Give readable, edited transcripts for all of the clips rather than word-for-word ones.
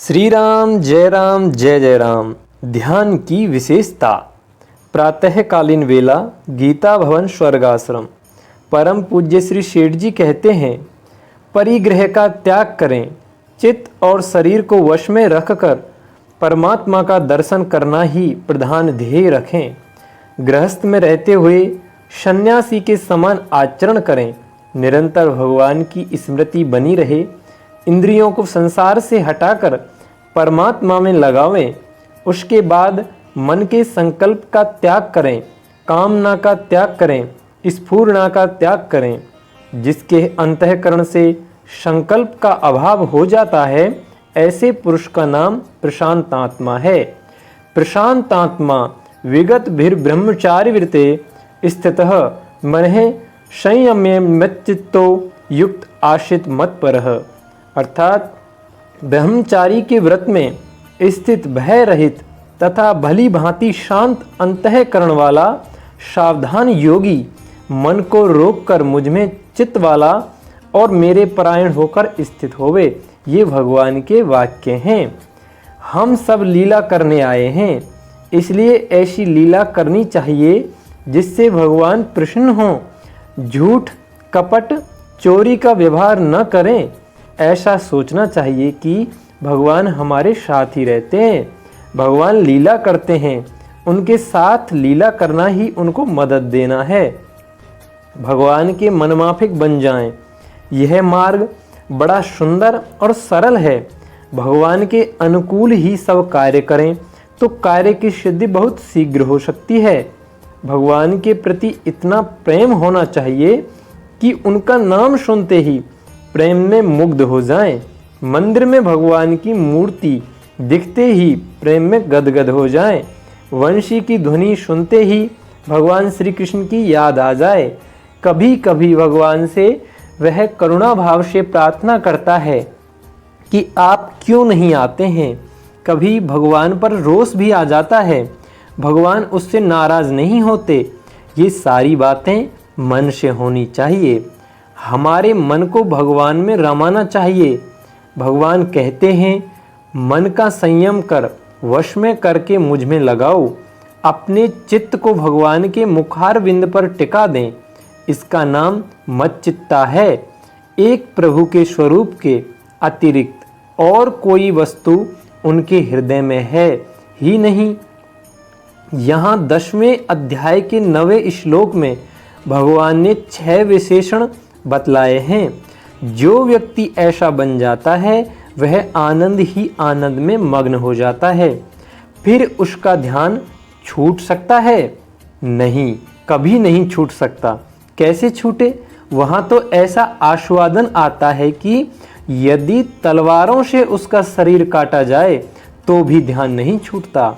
श्री राम जय जय राम। ध्यान की विशेषता। प्रातःकालीन वेला, गीता भवन स्वर्गाश्रम। परम पूज्य श्री शेठ जी कहते हैं, परिग्रह का त्याग करें, चित्त और शरीर को वश में रखकर परमात्मा का दर्शन करना ही प्रधान ध्येय रखें। गृहस्थ में रहते हुए सन्यासी के समान आचरण करें। निरंतर भगवान की स्मृति बनी रहे। इंद्रियों को संसार से हटाकर परमात्मा में लगावें। उसके बाद मन के संकल्प का त्याग करें, कामना का त्याग करें, स्फूर्णा का त्याग करें। जिसके अंतःकरण से संकल्प का अभाव हो जाता है, ऐसे पुरुष का नाम प्रशांतात्मा है। प्रशांतात्मा विगत भीर ब्रह्मचारी वृते स्थितः मनः संयम्य मच्चित्तो युक्त आश्रित मत परः। अर्थात ब्रह्मचारी के व्रत में स्थित भय रहित तथा भली भांति शांत अंतःकरण वाला सावधान योगी मन को रोककर मुझ में चित्त वाला और मेरे परायण होकर स्थित होवे। ये भगवान के वाक्य हैं। हम सब लीला करने आए हैं, इसलिए ऐसी लीला करनी चाहिए जिससे भगवान प्रसन्न हों। झूठ, कपट, चोरी का व्यवहार न करें। ऐसा सोचना चाहिए कि भगवान हमारे साथ ही रहते हैं, भगवान लीला करते हैं, उनके साथ लीला करना ही उनको मदद देना है। भगवान के मनमाफिक बन जाएं। यह मार्ग बड़ा सुंदर और सरल है। भगवान के अनुकूल ही सब कार्य करें तो कार्य की सिद्धि बहुत शीघ्र हो सकती है। भगवान के प्रति इतना प्रेम होना चाहिए कि उनका नाम सुनते ही प्रेम में मुग्ध हो जाएं। मंदिर में भगवान की मूर्ति दिखते ही प्रेम में गदगद हो जाएं। वंशी की ध्वनि सुनते ही भगवान श्री कृष्ण की याद आ जाए। कभी कभी भगवान से वह करुणा भाव से प्रार्थना करता है कि आप क्यों नहीं आते हैं। कभी भगवान पर रोष भी आ जाता है, भगवान उससे नाराज नहीं होते। ये सारी बातें मन से होनी चाहिए। हमारे मन को भगवान में रमाना चाहिए। भगवान कहते हैं, मन का संयम कर वश में करके मुझ में लगाओ। अपने चित्त को भगवान के मुखार बिंद पर टिका दें। इसका नाम मच्चित्ता है। एक प्रभु के स्वरूप के अतिरिक्त और कोई वस्तु उनके हृदय में है ही नहीं। यहाँ 10वें अध्याय के 9वें श्लोक में भगवान ने 6 विशेषण बतलाए हैं। जो व्यक्ति ऐसा बन जाता है वह आनंद ही आनंद में मग्न हो जाता है। फिर उसका ध्यान छूट सकता है? नहीं, कभी नहीं छूट सकता। कैसे छूटे? वहाँ तो ऐसा आस्वादन आता है कि यदि तलवारों से उसका शरीर काटा जाए तो भी ध्यान नहीं छूटता।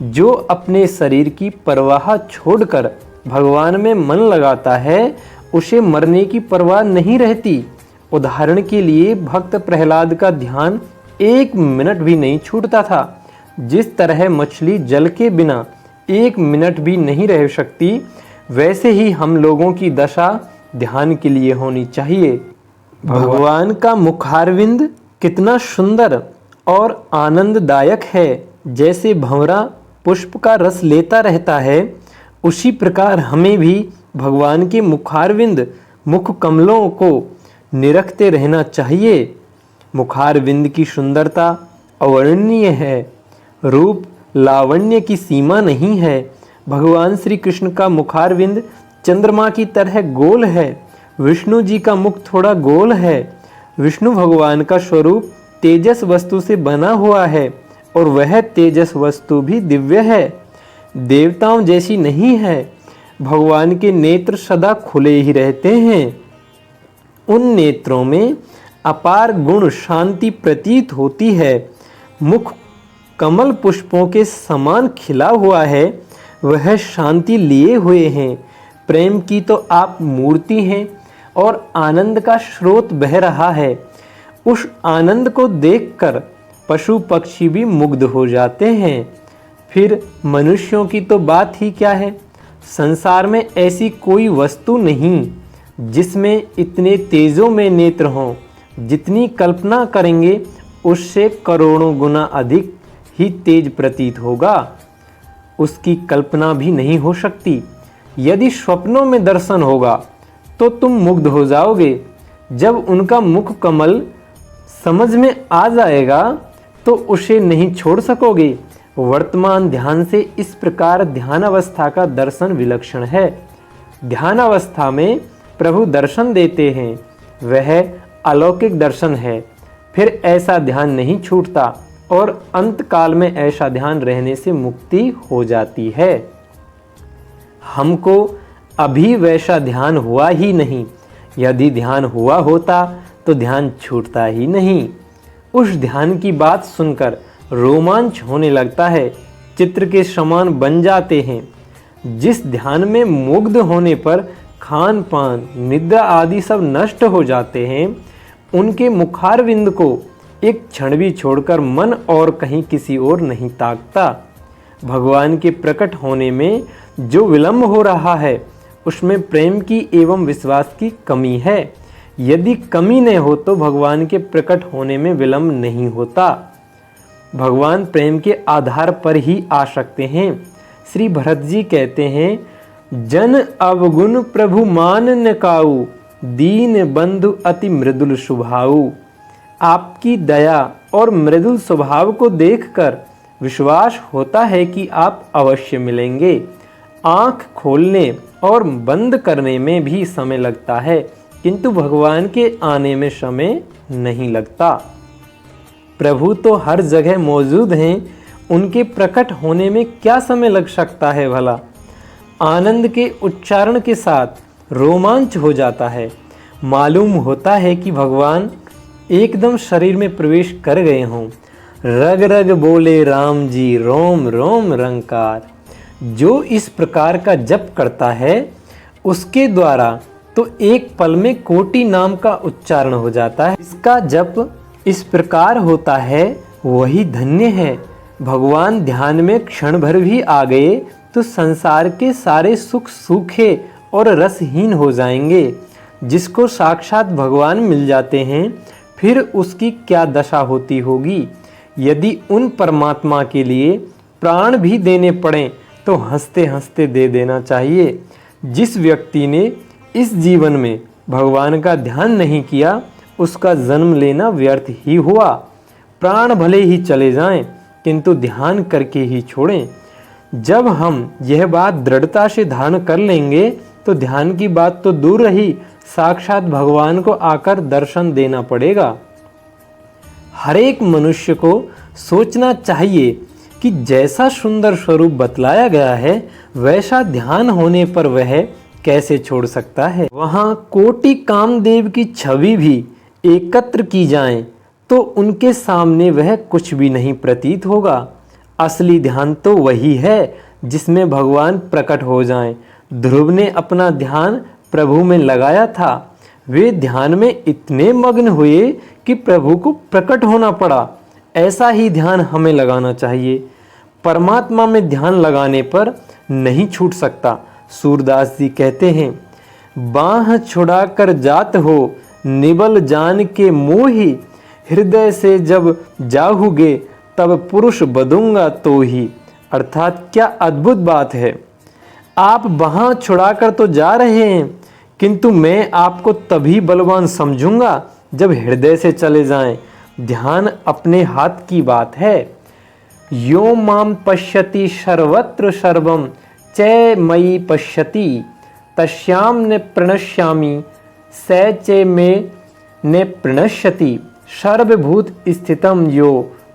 जो अपने शरीर की परवाह छोड़कर भगवान में मन लगाता है, उसे मरने की परवाह नहीं रहती। उदाहरण के लिए भक्त प्रहलाद का ध्यान 1 मिनट भी नहीं छूटता था। जिस तरह मछली जल के बिना 1 मिनट भी नहीं रह सकती, वैसे ही हम लोगों की दशा ध्यान के लिए होनी चाहिए। भगवान का मुखारविंद कितना सुंदर और आनंददायक है। जैसे भंवरा पुष्प का रस लेता रहता है, उसी प्रकार हमें भी भगवान के मुखारविंद, मुख कमलों को निरखते रहना चाहिए। मुखारविंद की सुंदरता अवर्णनीय है। रूप लावण्य की सीमा नहीं है। भगवान श्री कृष्ण का मुखारविंद चंद्रमा की तरह गोल है। विष्णु जी का मुख थोड़ा गोल है। विष्णु भगवान का स्वरूप तेजस वस्तु से बना हुआ है और वह तेजस वस्तु भी दिव्य है, देवताओं जैसी नहीं है। भगवान के नेत्र सदा खुले ही रहते हैं। उन नेत्रों में अपार गुण शांति प्रतीत होती है। मुख कमल पुष्पों के समान खिला हुआ है, वह शांति लिए हुए हैं। प्रेम की तो आप मूर्ति हैं और आनंद का स्रोत बह रहा है। उस आनंद को देखकर पशु पक्षी भी मुग्ध हो जाते हैं। फिर मनुष्यों की तो बात ही क्या है। संसार में ऐसी कोई वस्तु नहीं जिसमें इतने तेजों में नेत्र हों। जितनी कल्पना करेंगे उससे करोड़ों गुना अधिक ही तेज प्रतीत होगा। उसकी कल्पना भी नहीं हो सकती। यदि स्वप्नों में दर्शन होगा तो तुम मुग्ध हो जाओगे। जब उनका मुख कमल समझ में आ जाएगा तो उसे नहीं छोड़ सकोगे। वर्तमान ध्यान से इस प्रकार ध्यानावस्था का दर्शन विलक्षण है। ध्यानावस्था में प्रभु दर्शन देते हैं, वह अलौकिक दर्शन है। फिर ऐसा ध्यान नहीं छूटता और अंत काल में ऐसा ध्यान रहने से मुक्ति हो जाती है। हमको अभी वैसा ध्यान हुआ ही नहीं। यदि ध्यान हुआ होता तो ध्यान छूटता ही नहीं। उस ध्यान की बात सुनकर रोमांच होने लगता है, चित्र के समान बन जाते हैं। जिस ध्यान में मुग्ध होने पर खान पान निद्रा आदि सब नष्ट हो जाते हैं, उनके मुखारविंद को एक क्षण भी छोड़कर मन और कहीं किसी और नहीं ताकता। भगवान के प्रकट होने में जो विलंब हो रहा है उसमें प्रेम की एवं विश्वास की कमी है। यदि कमी न हो तो भगवान के प्रकट होने में विलंब नहीं होता। भगवान प्रेम के आधार पर ही आ सकते हैं। श्री भरत जी कहते हैं, जन अवगुण प्रभु मान न काऊ, दीन बंधु अति मृदुल स्वभाव। आपकी दया और मृदुल स्वभाव को देखकर विश्वास होता है कि आप अवश्य मिलेंगे। आँख खोलने और बंद करने में भी समय लगता है, किंतु भगवान के आने में समय नहीं लगता। प्रभु तो हर जगह मौजूद हैं, उनके प्रकट होने में क्या समय लग सकता है भला। आनंद के उच्चारण के साथ रोमांच हो जाता है। मालूम होता है कि भगवान एकदम शरीर में प्रवेश कर गए हों। रग रग बोले राम जी, रोम रोम रंकार। जो इस प्रकार का जप करता है उसके द्वारा तो एक पल में कोटि नाम का उच्चारण हो जाता है। इसका जप इस प्रकार होता है, वही धन्य है। भगवान ध्यान में क्षण भर भी आ गए तो संसार के सारे सुख सूखे और रसहीन हो जाएंगे। जिसको साक्षात भगवान मिल जाते हैं फिर उसकी क्या दशा होती होगी। यदि उन परमात्मा के लिए प्राण भी देने पड़ें तो हंसते हंसते दे देना चाहिए। जिस व्यक्ति ने इस जीवन में भगवान का ध्यान नहीं किया उसका जन्म लेना व्यर्थ ही हुआ। प्राण भले ही चले जाएं किंतु ध्यान करके ही छोड़ें। जब हम यह बात दृढ़ता से धारण कर लेंगे तो ध्यान की बात तो दूर रही, साक्षात भगवान को आकर दर्शन देना पड़ेगा। हर एक मनुष्य को सोचना चाहिए कि जैसा सुंदर स्वरूप बतलाया गया है वैसा ध्यान होने पर वह कैसे छोड़ सकता है। वहाँ कोटि कामदेव की छवि भी एकत्र की जाए तो उनके सामने वह कुछ भी नहीं प्रतीत होगा। असली ध्यान तो वही है जिसमें भगवान प्रकट हो जाएं। ध्रुव ने अपना ध्यान प्रभु में लगाया था। वे ध्यान में इतने मग्न हुए कि प्रभु को प्रकट होना पड़ा। ऐसा ही ध्यान हमें लगाना चाहिए। परमात्मा में ध्यान लगाने पर नहीं छूट सकता। सूरदास जी कहते हैं, बाह छुड़ा कर जात हो निबल जान के मोही, हृदय से जब जाहुगे तब पुरुष बदूंगा तो ही। अर्थात क्या अद्भुत बात है। आप बाह छुड़ाकर तो जा रहे हैं किंतु मैं आपको तभी बलवान समझूंगा जब हृदय से चले जाएं। ध्यान अपने हाथ की बात है। यो माम पश्यति सर्वत्र सर्वम चै मयि पश्यति, तस्याम ने प्रणश्यामि स चे में ने प्रणश्यति। सर्वभूत स्थितम यो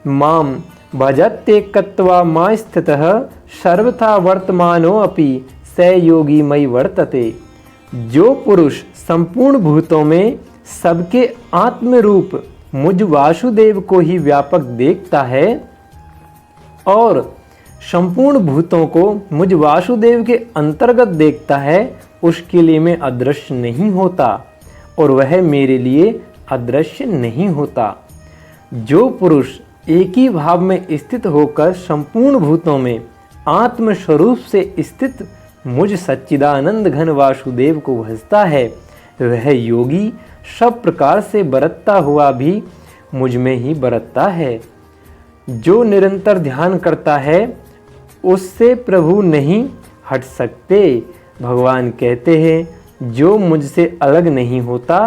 माम भजत्येकत्वा मा स्थितः, सर्वथा वर्तमानो अपि स योगी मयि वर्तते। जो पुरुष संपूर्ण भूतों में सबके आत्म रूप मुझ वासुदेव को ही व्यापक देखता है और संपूर्ण भूतों को मुझ वासुदेव के अंतर्गत देखता है, उसके लिए मैं अदृश्य नहीं होता और वह मेरे लिए अदृश्य नहीं होता। जो पुरुष एक ही भाव में स्थित होकर संपूर्ण भूतों में आत्म स्वरूप से स्थित मुझ सच्चिदानंद घन वासुदेव को भजता है, वह योगी सब प्रकार से बरतता हुआ भी मुझ में ही बरतता है। जो निरंतर ध्यान करता है उससे प्रभु नहीं हट सकते। भगवान कहते हैं जो मुझसे अलग नहीं होता,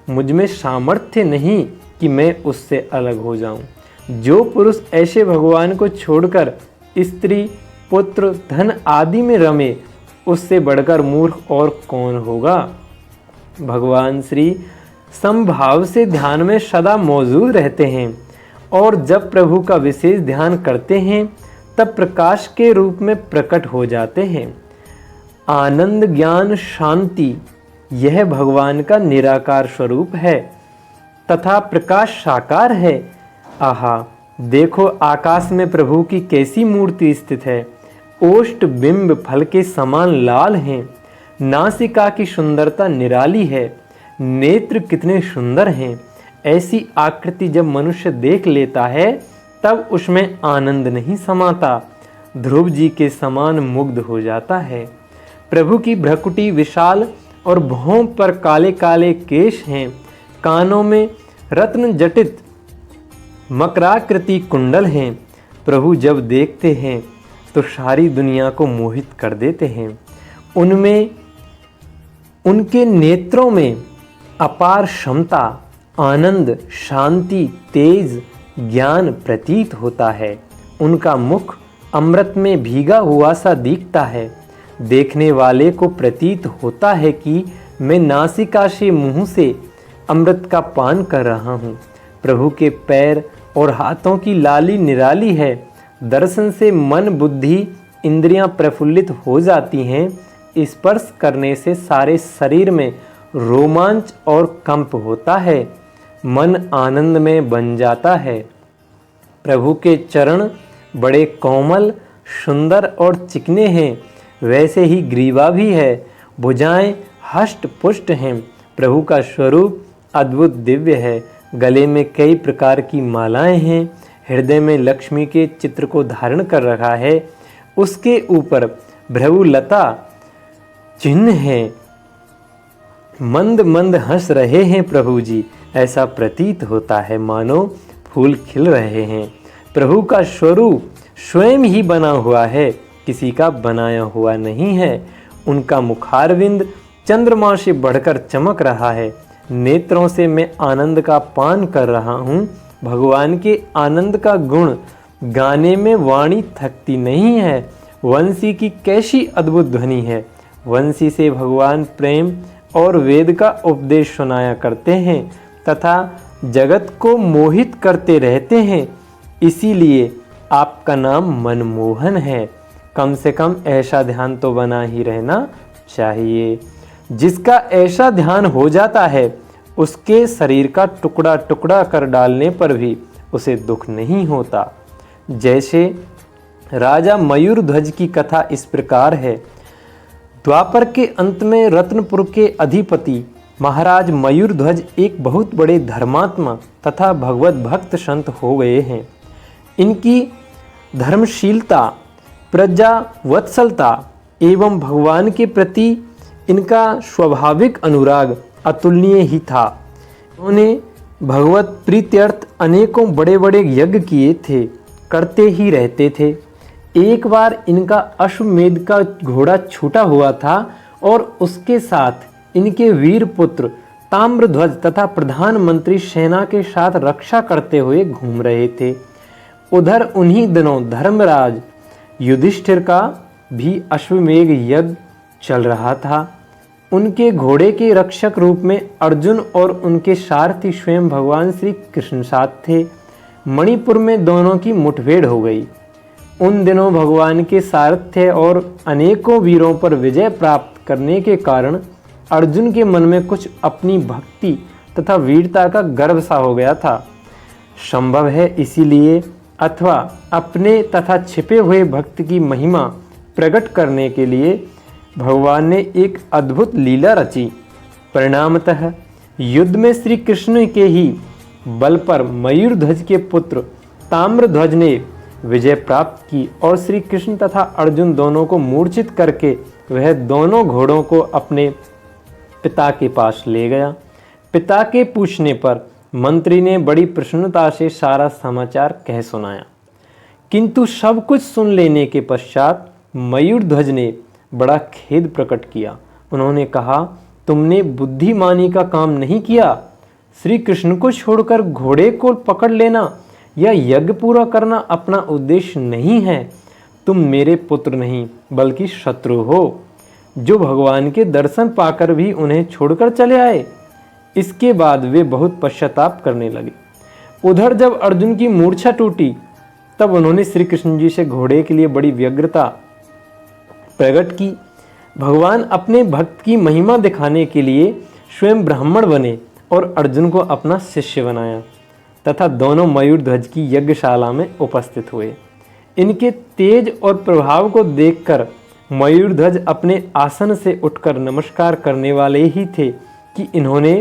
मुझ में सामर्थ्य नहीं कि मैं उससे अलग हो जाऊं। जो पुरुष ऐसे भगवान को छोड़कर स्त्री, पुत्र, धन आदि में रमे, उससे बढ़कर मूर्ख और कौन होगा। भगवान श्री समभाव से ध्यान में सदा मौजूद रहते हैं और जब प्रभु का विशेष ध्यान करते हैं तब प्रकाश के रूप में प्रकट हो जाते हैं। आनंद, ज्ञान, शांति यह भगवान का निराकार स्वरूप है तथा प्रकाश साकार है। आहा, देखो आकाश में प्रभु की कैसी मूर्ति स्थित है। ओष्ठ बिंब फल के समान लाल हैं। नासिका की सुंदरता निराली है। नेत्र कितने सुंदर हैं। ऐसी आकृति जब मनुष्य देख लेता है तब उसमें आनंद नहीं समाता, ध्रुव जी के समान मुग्ध हो जाता है। प्रभु की भ्रकुटी विशाल और भौं पर काले काले केश हैं। कानों में रत्न जटित मकराकृति कुंडल हैं। प्रभु जब देखते हैं तो सारी दुनिया को मोहित कर देते हैं। उनमें, उनके नेत्रों में अपार क्षमता, आनंद, शांति, तेज, ज्ञान प्रतीत होता है। उनका मुख अमृत में भीगा हुआ सा दिखता है। देखने वाले को प्रतीत होता है कि मैं नासिका से, मुंह से अमृत का पान कर रहा हूँ। प्रभु के पैर और हाथों की लाली निराली है। दर्शन से मन, बुद्धि, इंद्रियां प्रफुल्लित हो जाती हैं। स्पर्श करने से सारे शरीर में रोमांच और कंप होता है। मन आनंद में बन जाता है। प्रभु के चरण बड़े कोमल, सुंदर और चिकने हैं। वैसे ही ग्रीवा भी है। भुजाएं हष्ट पुष्ट हैं। प्रभु का स्वरूप अद्भुत दिव्य है। गले में कई प्रकार की मालाएं हैं। हृदय में लक्ष्मी के चित्र को धारण कर रखा है। उसके ऊपर भ्रगुलता चिन्ह है। मंद मंद हंस रहे हैं प्रभु जी। ऐसा प्रतीत होता है मानो फूल खिल रहे हैं। प्रभु का स्वरूप स्वयं ही बना हुआ है, किसी का बनाया हुआ नहीं है। उनका मुखारविंद चंद्रमा से बढ़कर चमक रहा है। नेत्रों से मैं आनंद का पान कर रहा हूँ। भगवान के आनंद का गुण गाने में वाणी थकती नहीं है। वंशी की कैसी अद्भुत ध्वनि है। वंशी से भगवान प्रेम और वेद का उपदेश सुनाया करते हैं तथा जगत को मोहित करते रहते हैं। इसीलिए आपका नाम मनमोहन है। कम से कम ऐसा ध्यान तो बना ही रहना चाहिए। जिसका ऐसा ध्यान हो जाता है उसके शरीर का टुकड़ा टुकड़ा कर डालने पर भी उसे दुख नहीं होता। जैसे राजा मयूरध्वज की कथा इस प्रकार है। द्वापर के अंत में रत्नपुर के अधिपति महाराज मयूरध्वज एक बहुत बड़े धर्मात्मा तथा भगवत भक्त संत हो गए हैं। इनकी धर्मशीलता, प्रजा वत्सलता एवं भगवान के प्रति इनका स्वाभाविक अनुराग अतुलनीय ही था। उन्होंने भगवत प्रीत्यर्थ अनेकों बड़े बड़े यज्ञ किए थे, करते ही रहते थे। एक बार इनका अश्वमेध का घोड़ा छूटा हुआ था और उसके साथ इनके वीर पुत्र ताम्रध्वज तथा प्रधानमंत्री सेना के साथ रक्षा करते हुए घूम रहे थे। उधर उन्हीं दिनों धर्मराज युधिष्ठिर का भी अश्वमेध यज्ञ चल रहा था। उनके घोड़े के रक्षक रूप में अर्जुन और उनके सारथी स्वयं भगवान श्री कृष्ण साथ थे। मणिपुर में दोनों की मुठभेड़ हो गई। उन दिनों भगवान के सारथ्य और अनेकों वीरों पर विजय प्राप्त करने के कारण अर्जुन के मन में कुछ अपनी भक्ति तथा वीरता का गर्व सा हो गया था। संभव है इसीलिए अथवा अपने तथा छिपे हुए भक्त की महिमा प्रकट करने के लिए भगवान ने एक अद्भुत लीला रची। परिणामतः युद्ध में श्री कृष्ण के ही बल पर मयूरध्वज के पुत्र ताम्रध्वज ने विजय प्राप्त की और श्री कृष्ण तथा अर्जुन दोनों को मूर्छित करके वह दोनों घोड़ों को अपने पिता के पास ले गया। पिता के पूछने पर मंत्री ने बड़ी प्रसन्नता से सारा समाचार कह सुनाया, किंतु सब कुछ सुन लेने के पश्चात मयूरध्वज ने बड़ा खेद प्रकट किया। उन्होंने कहा, तुमने बुद्धिमानी का काम नहीं किया। श्री कृष्ण को छोड़कर घोड़े को पकड़ लेना या यज्ञ पूरा करना अपना उद्देश्य नहीं है। तुम मेरे पुत्र नहीं बल्कि शत्रु हो, जो भगवान के दर्शन पाकर भी उन्हें छोड़कर चले आए। इसके बाद वे बहुत पश्चाताप करने लगे। उधर जब अर्जुन की मूर्छा टूटी तब उन्होंने श्री कृष्ण जी से घोड़े के लिए बड़ी व्यग्रता प्रकट की। भगवान अपने भक्त की महिमा दिखाने के लिए स्वयं ब्राह्मण बने और अर्जुन को अपना शिष्य बनाया तथा दोनों मयूरध्वज की यज्ञशाला में उपस्थित हुए। इनके तेज और प्रभाव को देखकर मयूरध्वज अपने आसन से उठकर नमस्कार करने वाले ही थे कि इन्होंने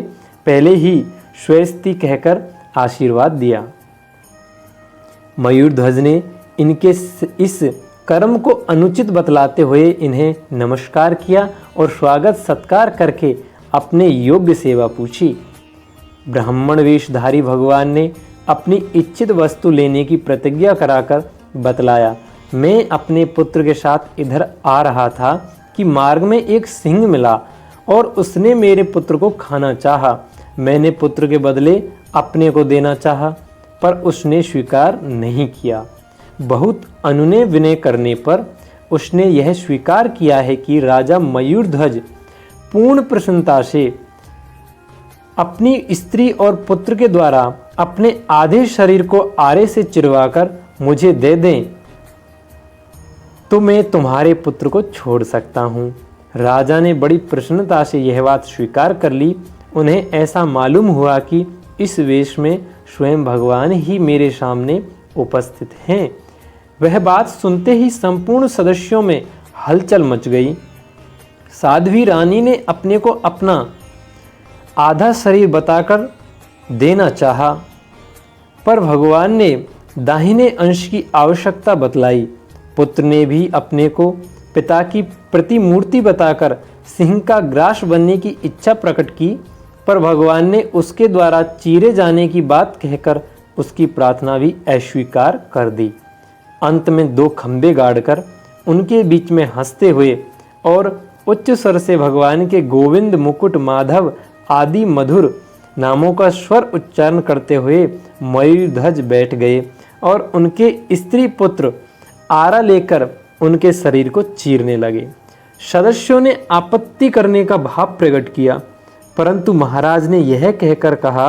पहले ही स्वस्ति कहकर आशीर्वाद दिया। मयूरध्वज ने इनके इस कर्म को अनुचित बतलाते हुए इन्हें नमस्कार किया और स्वागत सत्कार करके अपने योग्य सेवा पूछी। ब्राह्मण वेशधारी भगवान ने अपनी इच्छित वस्तु लेने की प्रतिज्ञा कराकर बतलाया, मैं अपने पुत्र के साथ इधर आ रहा था कि मार्ग में एक सिंह मिला और उसने मेरे पुत्र को खाना चाहा। मैंने पुत्र के बदले अपने को देना चाहा, पर उसने स्वीकार नहीं किया। बहुत अनुनय विनय करने पर उसने यह स्वीकार किया है कि राजा मयूरध्वज पूर्ण प्रसन्नता से अपनी स्त्री और पुत्र के द्वारा अपने आधे शरीर को आरे से चिरवाकर मुझे दे दें तो मैं तुम्हारे पुत्र को छोड़ सकता हूँ। राजा ने बड़ी प्रसन्नता से यह बात स्वीकार कर ली। उन्हें ऐसा मालूम हुआ कि इस वेश में स्वयं भगवान ही मेरे सामने उपस्थित हैं। वह बात सुनते ही संपूर्ण सदस्यों में हलचल मच गई। साध्वी रानी ने अपने को अपना आधा शरीर बताकर देना चाहा, पर भगवान ने दाहिने अंश की आवश्यकता बतलाई। पुत्र ने भी अपने को पिता की प्रतिमूर्ति बताकर सिंह का ग्रास बनने की इच्छा प्रकट की, पर भगवान ने उसके द्वारा चीरे जाने की बात कहकर उसकी प्रार्थना भी अस्वीकार कर दी। अंत में दो खंबे गाड़कर उनके बीच में हंसते हुए और उच्च स्वर से भगवान के गोविंद, मुकुट, माधव आदि मधुर नामों का स्वर उच्चारण करते हुए मयूरध्वज बैठ गए और उनके स्त्री पुत्र आरा लेकर उनके शरीर को चीरने लगे। सदस्यों ने आपत्ति करने का भाव प्रकट किया, परंतु महाराज ने यह कहकर कहा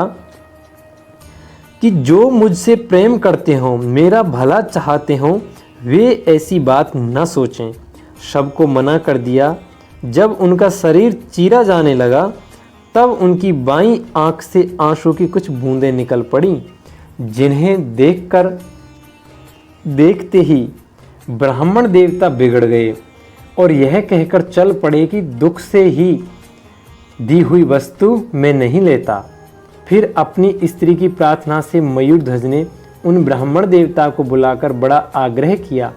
कि जो मुझसे प्रेम करते हों, मेरा भला चाहते हों, वे ऐसी बात न सोचें। सबको मना कर दिया। जब उनका शरीर चीरा जाने लगा तब उनकी बाईं आंख से आंसू की कुछ बूंदें निकल पड़ीं, जिन्हें देखते ही ब्राह्मण देवता बिगड़ गए और यह कहकर चल पड़े कि दुख से ही दी हुई वस्तु मैं नहीं लेता। फिर अपनी स्त्री की प्रार्थना से मयूरध्वज ने उन ब्राह्मण देवता को बुलाकर बड़ा आग्रह किया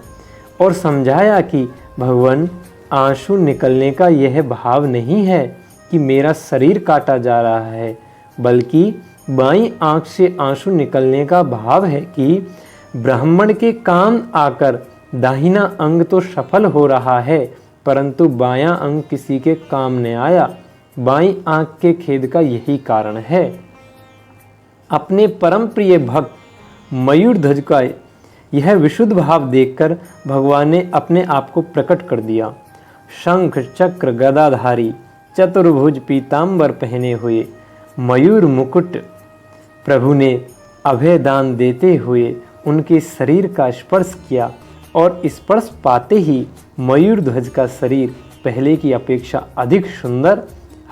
और समझाया कि भगवान, आंसू निकलने का यह भाव नहीं है कि मेरा शरीर काटा जा रहा है, बल्कि बाईं आंख से आंसू निकलने का भाव है कि ब्राह्मण के काम आकर दाहिना अंग तो सफल हो रहा है, परंतु बायां अंग किसी के काम न आया। बाईं आंख के खेद का यही कारण है। अपने परम प्रिय भक्त मयूरध्वज का यह विशुद्ध भाव देखकर भगवान ने अपने आप को प्रकट कर दिया। शंख चक्र गदाधारी चतुर्भुज पीतांबर पहने हुए मयूर मुकुट प्रभु ने अभय दान देते हुए उनके शरीर का स्पर्श किया और स्पर्श पाते ही मयूरध्वज का शरीर पहले की अपेक्षा अधिक सुंदर,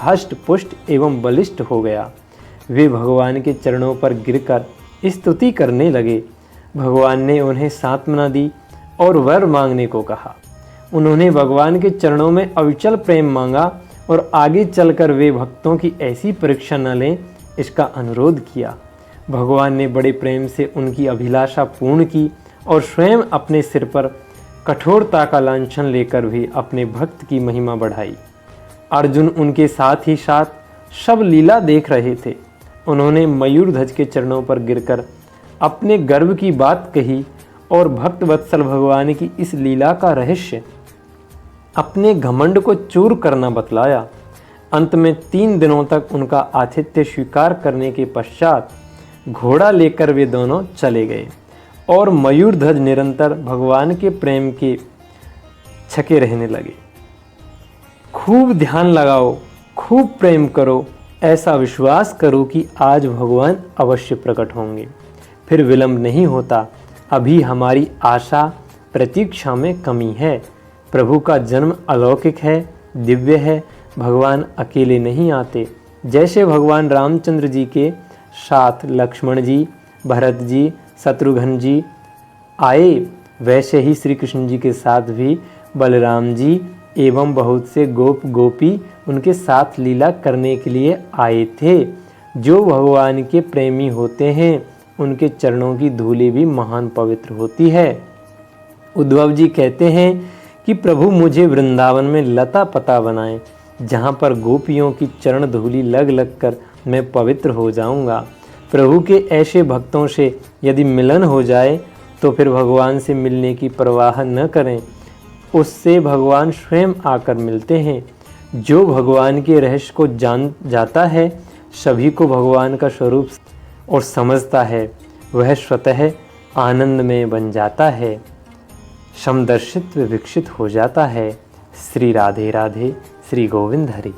हष्ट पुष्ट एवं बलिष्ठ हो गया। वे भगवान के चरणों पर गिरकर स्तुति करने लगे। भगवान ने उन्हें सांत्वना दी और वर मांगने को कहा। उन्होंने भगवान के चरणों में अविचल प्रेम मांगा और आगे चलकर वे भक्तों की ऐसी परीक्षा न लें, इसका अनुरोध किया। भगवान ने बड़े प्रेम से उनकी अभिलाषा पूर्ण की और स्वयं अपने सिर पर कठोरता का लांछन लेकर भी अपने भक्त की महिमा बढ़ाई। अर्जुन उनके साथ ही साथ सब लीला देख रहे थे। उन्होंने मयूरध्वज के चरणों पर गिरकर अपने गर्व की बात कही और भक्त वत्सल भगवान की इस लीला का रहस्य, अपने घमंड को चूर करना बतलाया। अंत में 3 दिनों तक उनका आतिथ्य स्वीकार करने के पश्चात घोड़ा लेकर वे दोनों चले गए और मयूरध्वज निरंतर भगवान के प्रेम के छके रहने लगे। खूब ध्यान लगाओ, खूब प्रेम करो, ऐसा विश्वास करो कि आज भगवान अवश्य प्रकट होंगे। फिर विलंब नहीं होता, अभी हमारी आशा प्रतीक्षा में कमी है। प्रभु का जन्म अलौकिक है, दिव्य है। भगवान अकेले नहीं आते। जैसे भगवान रामचंद्र जी के साथ लक्ष्मण जी, भरत जी, शत्रुघ्न जी आए, वैसे ही श्री कृष्ण जी के साथ भी बलराम जी एवं बहुत से गोप गोपी उनके साथ लीला करने के लिए आए थे। जो भगवान के प्रेमी होते हैं उनके चरणों की धूली भी महान पवित्र होती है। उद्धव जी कहते हैं कि प्रभु मुझे वृंदावन में लता पता बनाएं, जहाँ पर गोपियों की चरण धूली लग लग कर मैं पवित्र हो जाऊंगा। प्रभु के ऐसे भक्तों से यदि मिलन हो जाए तो फिर भगवान से मिलने की परवाह न करें, उससे भगवान स्वयं आकर मिलते हैं। जो भगवान के रहस्य को जान जाता है, सभी को भगवान का स्वरूप और समझता है, वह स्वतः आनंद में बन जाता है, समदर्शित्व विकसित हो जाता है। श्री राधे राधे, श्री गोविंद हरि।